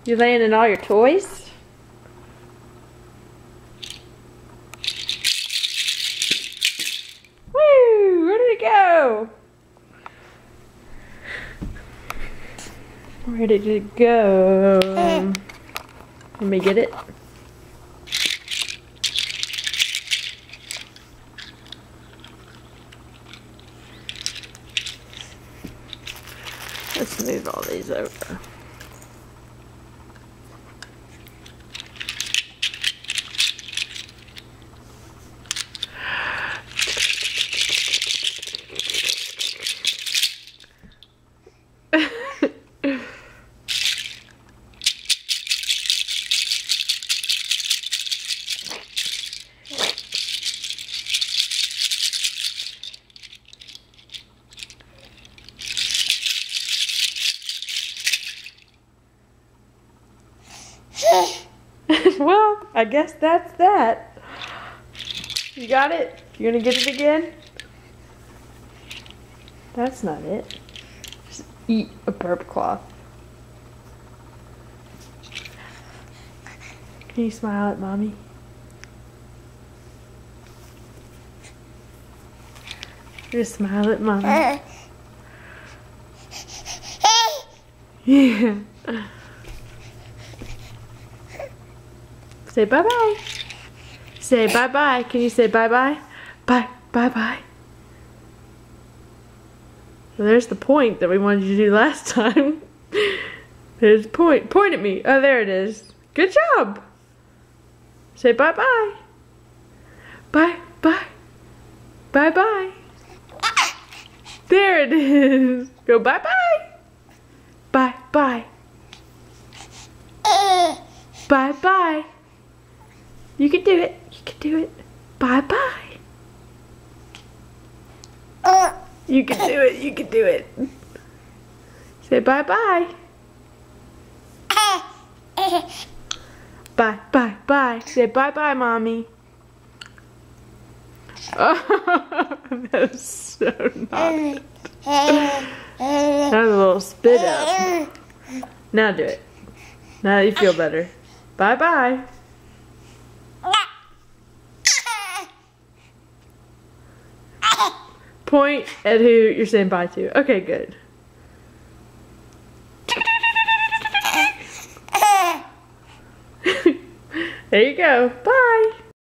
You laying in all your toys? Woo! Where did it go? Where did it go? Let me get it. Let's move all these over. Well, I guess that's that. You got it? You gonna get it again? That's not it. Just eat a burp cloth. Can you smile at mommy? Just smile at mommy. Yeah. Say bye-bye. Say bye-bye. Can you say bye-bye? Bye. Bye-bye. Well, there's the point that we wanted you to do last time. There's the point. Point at me. Oh, there it is. Good job. Say bye-bye. Bye-bye. Bye-bye. There it is. Go bye-bye. Bye-bye. Bye-bye. You can do it. You can do it. Bye-bye. You can do it. You can do it. Say bye-bye. Bye, bye, bye. Say bye-bye, mommy. Oh, that was so not good. That was a little spit up. Now do it. Now you feel better. Bye-bye. Point at who you're saying bye to. Okay, good. There you go. Bye.